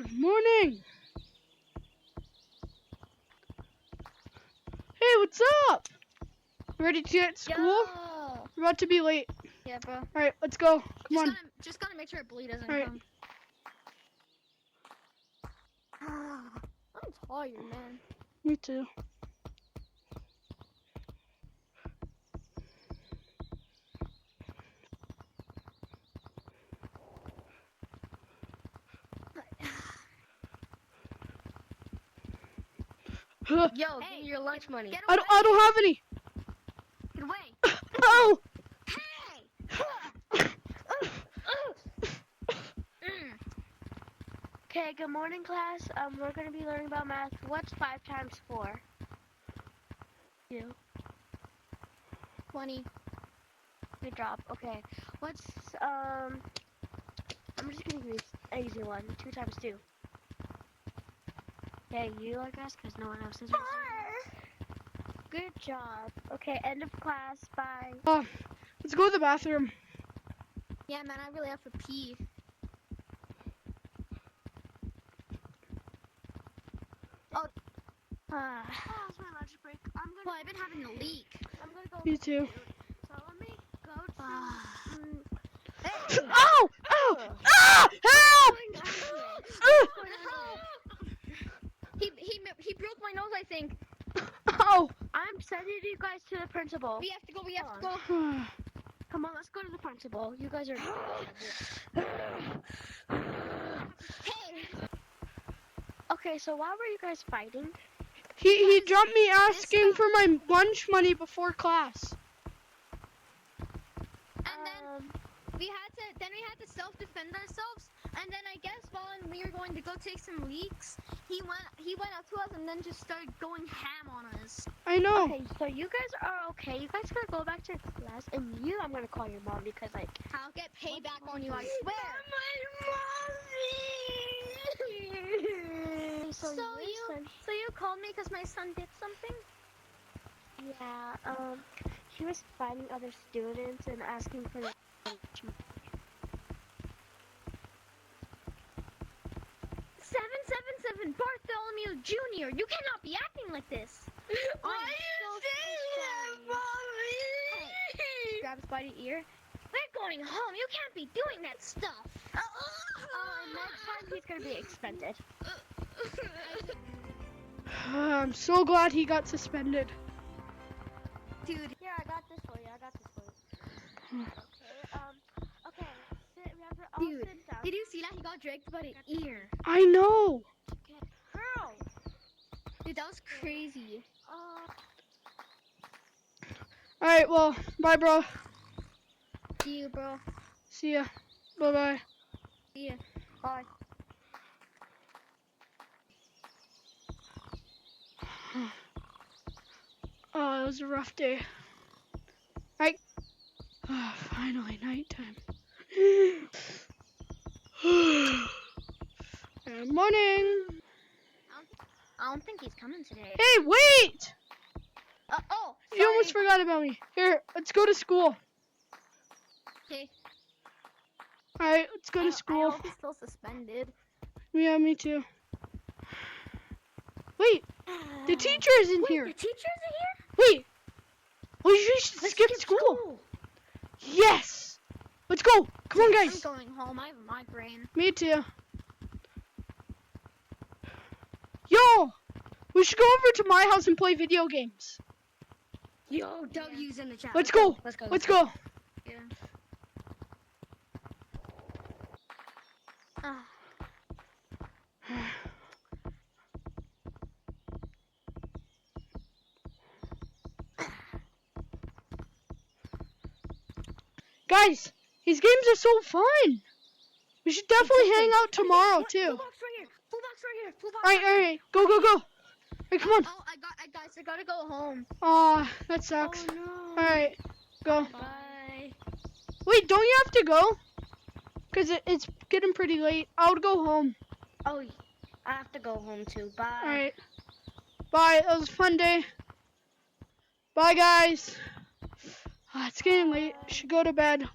Good morning. Hey, what's up? Ready to get to school? Yo. We're about to be late. Yeah, bro. All right, let's go. Come on. Just gotta make sure Bully doesn't All right. come. I'm tired, man. Me too. Yo, Hey, give me your lunch money. Get I away! don't have any. Get away! Oh. Hey! Okay, good morning, class. We're gonna be learning about math. What's 5 times 4? You. 20. Good job. Okay. What's I'm just gonna give you an easy one. 2 times 2. Okay, you I guess, because no one else is. Good job. Okay, end of class. Bye. Let's go to the bathroom. Yeah, man, I really have to pee. That was my lunch break. Well, I've been having a leak. I'm gonna go. Me too. So let me go to. Hey! Ow! Ow! Ah! Help! He broke my nose, I think. Ow! I'm sending you guys to the principal. We have to go, we have to go. Come on, let's go to the principal. You guys are. Hey! Okay, so why were you guys fighting? He jumped me asking for my lunch money before class. And then we had to self-defend ourselves. And then I guess while we were going to go take some leaks, he went up to us and then just started going ham on us. I know. Okay, so you guys are okay. You guys gotta go back to class, and I'm gonna call your mom because like. I'll get payback on you, I swear. So you called me because my son did something? Yeah, he was fighting other students and asking for the 777 Bartholomew Jr. You cannot be acting like this. Why are you saying that, Mommy? Hey, grab his by the ear. We're going home. You can't be doing that stuff. And next time he's gonna be suspended. I'm so glad he got suspended. Dude. Here, I got this for you. Okay, sit, we have to all Dude, sit down. did you see that? He got dragged by the ear. I know. Okay. Girl! Dude, that was crazy. All right, well, bye, bro. See you, bro. See ya. Bye-bye. See ya. Bye. Oh, it was a rough day. Right. Oh, finally, nighttime. Good morning. I don't think he's coming today. Hey, wait! Oh, You almost forgot about me. Here, let's go to school. Okay. All right, let's go to I school. hope he's still suspended. Yeah, me too. Wait, the teacher is in here. The teacher's in here? Wait, we should skip school. Yes! Let's go. Come on, guys. I'm going home. I have a migraine. Me too. Yo, we should go over to my house and play video games. Yo, W's in the chat. Let's go. Let's go. Let's go. Yeah. Guys, these games are so fun. We should definitely hang out tomorrow too. Full box right here. Full box right here. Full box. All right. Go. All right, come on. Oh, I gotta go home. Aw, that sucks. Oh no. All right, go. Bye. Wait, don't you have to go? Because it's getting pretty late. I would go home. Oh, I have to go home too. Bye. All right. Bye. That was a fun day. Bye, guys. It's getting late. Should go to bed.